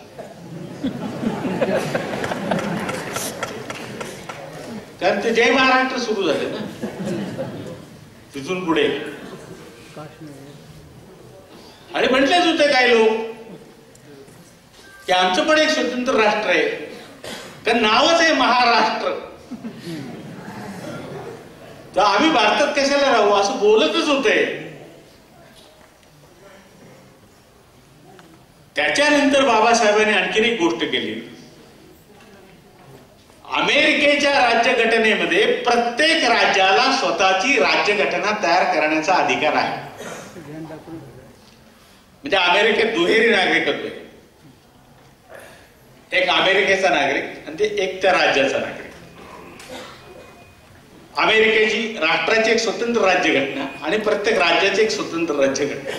कारण ते जय महाराष्ट्र सुरू झाले ना तिथून पुढे. आणि म्हटलेच होते काही लोक की आमचं पण एक स्वतंत्र राष्ट्र आहे, कारण नावच आहे महाराष्ट्र, तर आम्ही भारतात कशाला राहू असं बोलतच होते. त्याच्यानंतर बाबासाहेबांनी आणखीन एक गोष्ट केली. अमेरिकेच्या राज्यघटनेमध्ये प्रत्येक राज्याला स्वतःची राज्यघटना तयार करण्याचा अधिकार आहे. म्हणजे अमेरिकेत दुहेरी नागरिकत्व आहे. एक अमेरिकेचा नागरिक आणि ते एक त्या राज्याचा नागरिक. अमेरिकेची राष्ट्राची एक स्वतंत्र राज्यघटना आणि प्रत्येक राज्याची एक स्वतंत्र राज्यघटना.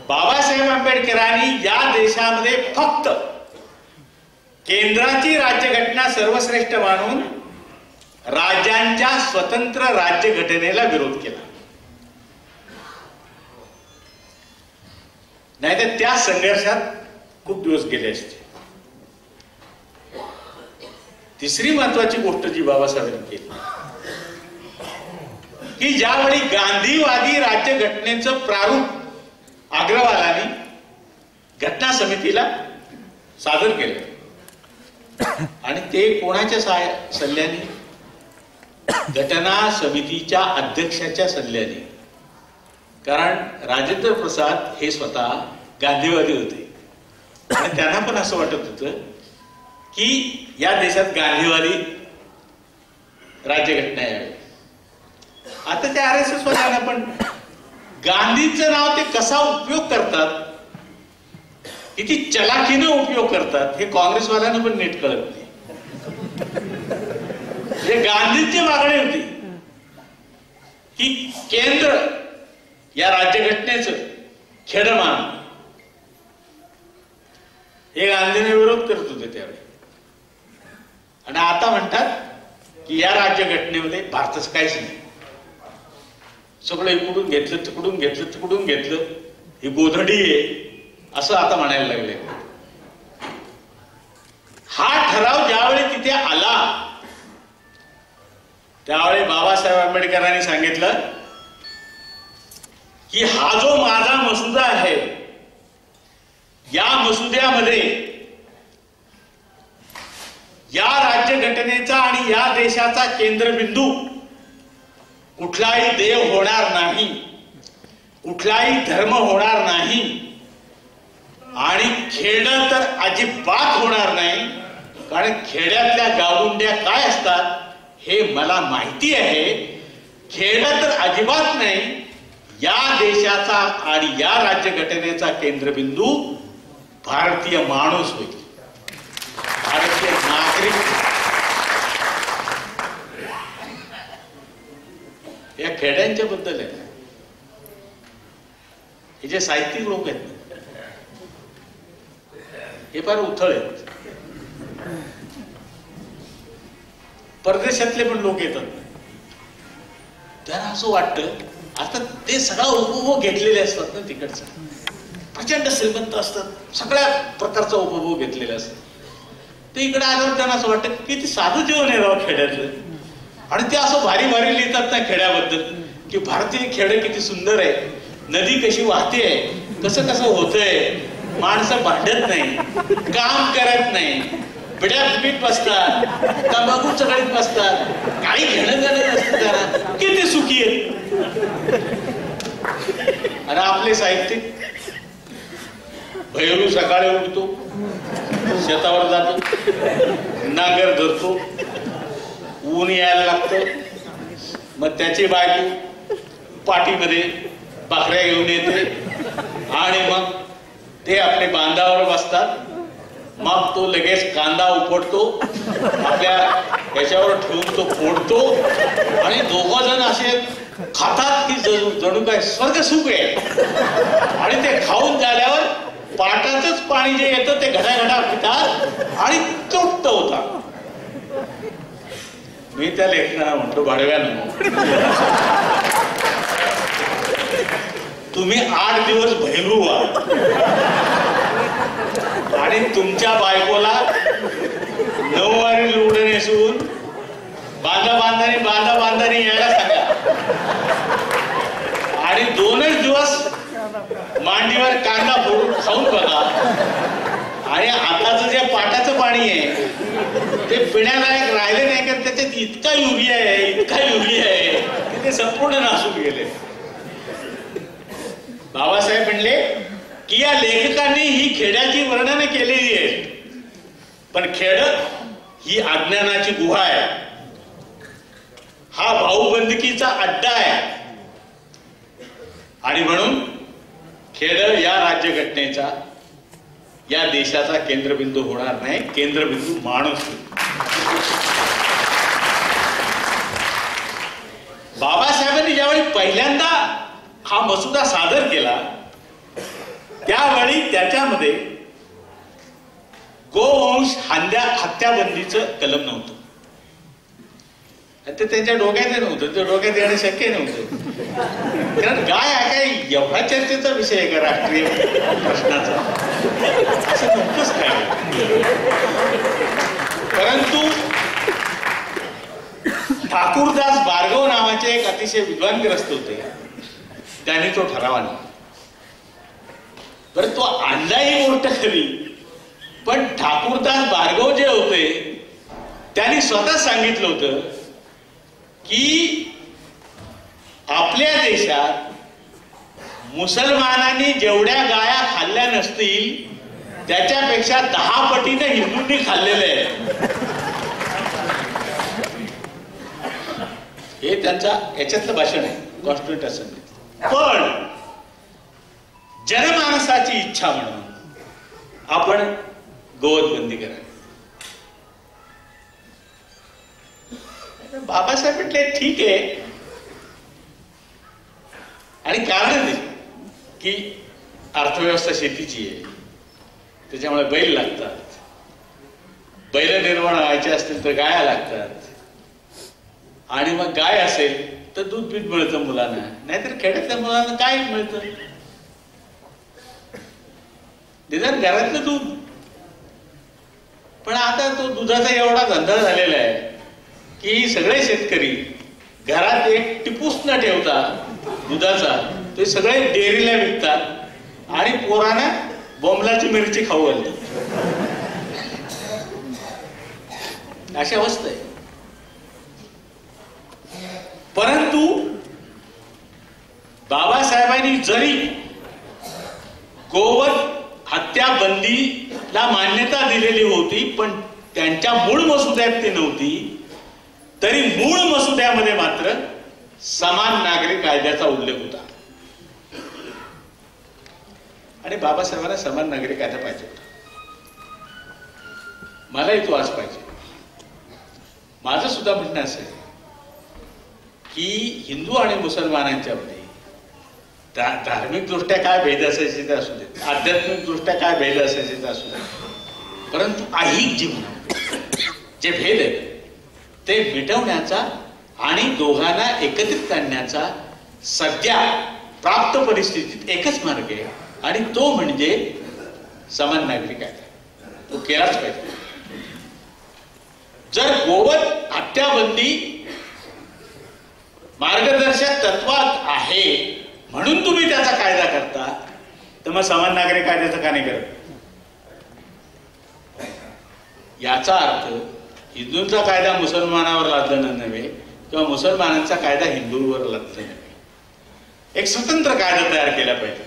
बाबासाहेब आंबेडकरांनी या देशामध्ये फक्त केंद्राची राज्यघटना सर्वश्रेष्ठ मानून राज्यांच्या स्वतंत्र राज्यघटनेला विरोध केला. नाहीतर त्या संघर्षात खूप दिवस गेले असते. तिसरी महत्वाची गोष्ट जी बाबासाहेबांनी केली की ज्यावेळी गांधीवादी राज्यघटनेचं प्रारूप अग्रवालांनी घटना समितीला सादर केलं आणि ते कोणाच्या सल्ल्याने, घटना समितीच्या अध्यक्षाच्या सल्ल्याने. कारण राजेंद्र प्रसाद हे स्वतः गांधीवादी होते आणि त्यांना पण असं वाटत होतं की या देशात गांधीवादी राज्यघटना यावी. आता त्या RSS वाल्यांना पण गांधींचं नाव ते कसा उपयोग करतात, किती चलाखीनं उपयोग करतात, हे काँग्रेसवाल्यांना पण नीट कळत नाही. म्हणजे गांधींची मागणी होती की केंद्र या राज्यघटनेचं खेडमान, हे गांधीने विरोध करत होते त्यावेळी. आणि आता म्हणतात की या राज्यघटनेमध्ये भारताचं काहीच नाही, सगळं इकडून घेतलं तिकडून घेतलं तिकडून घेतलं, ही गोधडी आहे असं आता म्हणायला लागले. हा ठराव ज्यावेळी तिथे आला त्यावेळी बाबासाहेब आंबेडकरांनी सांगितलं की हा जो माझा मसुदा आहे, या मसुद्यामध्ये या राज्यघटनेचा आणि या देशाचा केंद्रबिंदू कुठलाही देव होणार नाही, कुठलाही धर्म होणार नाही आणि खेडं तर अजिबात होणार नाही. कारण खेड्यातल्या गावुंड्या काय असतात हे मला माहिती आहे. खेडं तर अजिबात नाही. या देशाचा आणि या राज्यघटनेचा केंद्रबिंदू भारतीय माणूस होईल, भारतीय नागरिक. या खेड्यांच्या बद्दल आहे. हे जे साहित्यिक लोक आहेत हे फार उथळ आहेत. परदेशातले पण लोक येतात, त्यांना असं वाटतं आता ते सगळा उपभोग घेतलेले असतात ना, तिकडचा प्रचंड श्रीमंत असतात, सगळ्या प्रकारचा उपभोग घेतलेला असतात. ते इकडे आल्यावर त्यांना असं वाटतं की ते साधं जेवण आहे राव खेड्यातलं. आणि ते असं भारी भारी लिहितात ना खेड्याबद्दल की भारतीय खेड किती सुंदर आहे, नदी कशी वाहते आहे, कसं कसं होतंय, माणसं भांडत नाही, काम करत नाही, पिढ्या पिढीत बसतात, तंबाखू चढीत बसतात, काही घेणं देणं नसतं त्यांना, किती सुखी आहेत. आणि आपले साहित्यिक भैरू सकाळी उठतो, शेतावर जातो, नांगर धरतो, ऊन यायला लागतं, मग त्याची बायको पाठीमध्ये भाकऱ्या घेऊन येते आणि मग ते आपले बांधावर बसतात. मग तो लगेच कांदा उपटतो, आपल्या याच्यावर ठेवून तो फोडतो आणि दोघं जण असे खातात की जणू काय स्वर्ग सुख आहे. आणि ते खाऊन झाल्यावर पाटाचंच पाणी जे येतं ते घडाघडा पितात आणि तृप्त होतात. मी त्या लेखनाला म्हणतो, भाडव्यानं तुम्ही 8 दिवस भैरू व्हा आणि तुमच्या बायकोला 9 वारी लुगडं नेसून बांधाबांधानी यायला सांगा आणि 2च दिवस मांडीवर कांदा फोडून खाऊन बघा. आणि आताचं जे पाटाचं पाणी आहे ते पिण्यालायक राहिले नाही का, त्याच्यात इतका युरिया आहे की ते संपूर्ण नासून गेले. बाबासाहेब म्हणले की या लेखकांनी ही खेड्याची वर्णन केलेली आहे, पण खेड ही अज्ञानाची गुहा आहे, हा भाऊबंदकीचा अड्डा आहे. आणि म्हणून खेड या राज्यघटनेचा, या देशाचा केंद्रबिंदू होणार नाही, केंद्रबिंदू माणूस. बाबासाहेबांनी ज्यावेळी पहिल्यांदा हा मसुदा सादर केला त्यावेळी त्याच्यामध्ये गोवंश हत्याबंदीचं कलम नव्हतं. ते त्यांच्या डोक्यात नव्हतं, ते डोक्यात येणं शक्य नव्हतं. कारण गाय हा काही एवढा चर्चेचा विषय आहे का राष्ट्रीय प्रश्नाचा, असं नव्हतंच काय. परंतु ठाकूरदास भार्गव नावाचे एक अतिशय विद्वान ग्रस्त होते, त्यांनी तो ठराव आणला. बरं, तो आणलाही गोष्ट खरी, पण ठाकूरदास भार्गव जे होते त्यांनी स्वतः सांगितलं होतं की आपल्या देशात मुसलमानांनी जेवढ्या गाया खाल्ल्या नसतील त्याच्यापेक्षा 10 पटीने हिंदूंनी खाल्लेले आहे. हे त्यांचा याच्यातलं भाषण आहे कॉन्स्टिट्यूंट असेंब्लीत. पण जनमानसाची इच्छा म्हणून आपण गोवध बंदी करावी. बाबासाहेब म्हटले ठीक आहे, आणि कारण आहे की अर्थव्यवस्था शेतीची आहे, त्याच्यामुळे बैल लागतात. बैल निर्माण व्हायचे असतील तर गाया लागतात, आणि मग गाय असेल तर दूध पीठ मिळतं मुलांना, नाहीतर खेड्यातल्या मुलांना काय मिळतं, निदान घरातलं दूध. पण आता तो दुधाचा एवढा धंदा झालेला आहे की सगळे शेतकरी घरात एक टिपूस न ठेवता दुधाचा ते सगळे डेअरीला विकतात आणि पोरांना बोंबलाची मिरची खाऊ घालतात. अशी अवस्था आहे. परंतु बाबासाहेबांनी जरी गोवध हत्या बंदीला मान्यता दिलेली होती, पण त्यांच्या मूळ मसुद्यात ती नव्हती, तरी मूळ मसुद्यामध्ये मात्र समान नागरी कायद्याचा उल्लेख होता. आणि बाबासाहेबांना समान नागरी कायदा पाहिजे होता. मलाही तो आज पाहिजे. माझं सुद्धा म्हणणं असं आहे की हिंदू आणि मुसलमानांच्या मध्ये धार्मिक दृष्ट्या काय भेद असायचे ते असू देत, आध्यात्मिक दृष्ट्या काय भेद असायचे ते असू देत, परंतु ऐहिक जीवनात जे भेद आहेत ते मिटवण्याचा आणि दोघांना एकत्रित आणण्याचा सध्या प्राप्त परिस्थितीत एकच मार्ग आहे, आणि तो म्हणजे समान नागरी कायदा. तो केलाच पाहिजे. जर गोवध हत्याबंदी मार्गदर्शक तत्वात आहे म्हणून तुम्ही त्याचा कायदा करता, तर मग समान नागरी कायद्याचं का नाही करत? याचा अर्थ हिंदूंचा कायदा मुसलमानावर लादला नव्हे किंवा मुसलमानांचा कायदा हिंदूंवर लादला नव्हे. एक स्वतंत्र कायदा तयार केला पाहिजे.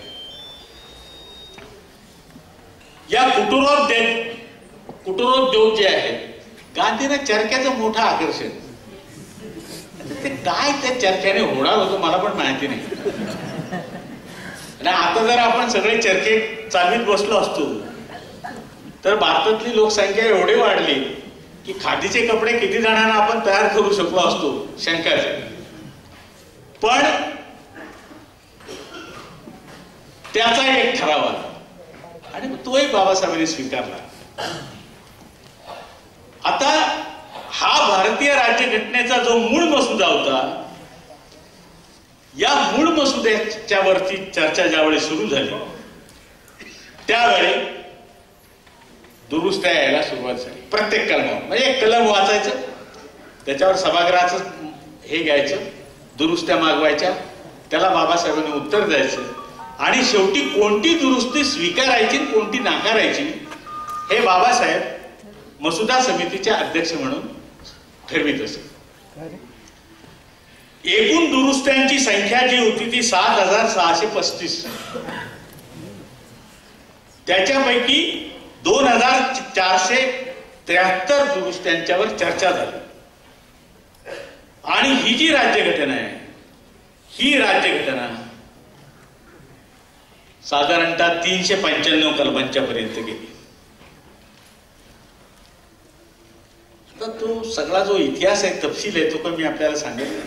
या कुटुरोद्योग जे आहेत, गांधींना चरख्याचं मोठं आकर्षण. ते काय त्या चरख्याने होणार होतं मला पण माहिती नाही. आणि आता जर आपण सगळे चरखे चालवीत बसलो असतो तर भारतातली लोकसंख्या एवढी वाढली की खादीचे कपडे किती जणांना आपण तयार करू शकलो असतो, शंकाच. पण त्याचा एक ठराव आला आणि तोही बाबासाहेबांनी स्वीकारला. आता हा भारतीय राज्यघटनेचा जो मूळ मसुदा होता, या मूळ मसुद्याच्या वरती चर्चा ज्यावेळी सुरू झाली त्यावेळी दुरुस्त्या यायला सुरुवात झाली. प्रत्येक कलमावर म्हणजे एक कलम वाचायचं, त्याच्यावर सभागृहाचं हे घ्यायचं, दुरुस्त्या मागवायच्या, त्याला बाबासाहेबांनी उत्तर द्यायचं, आणि शेवटी कोणती दुरुस्ती स्वीकारायची कोणती नाकारायची हे बाबासाहेब मसुदा समितीचे अध्यक्ष म्हणून ठरवित असत. एकूण दुरुस्त्यांची संख्या जी होती ती 7,635. त्याच्यापैकी 2,473 दुरुस्त्यांच्यावर चर्चा झाली. आणि ही जी राज्यघटना आहे, ही राज्यघटना साधारणतः 395 कलमांच्या पर्यंत गेली. आता तो सगळा जो इतिहास आहे, तपशील आहे, तो पण मी आपल्याला सांगेन.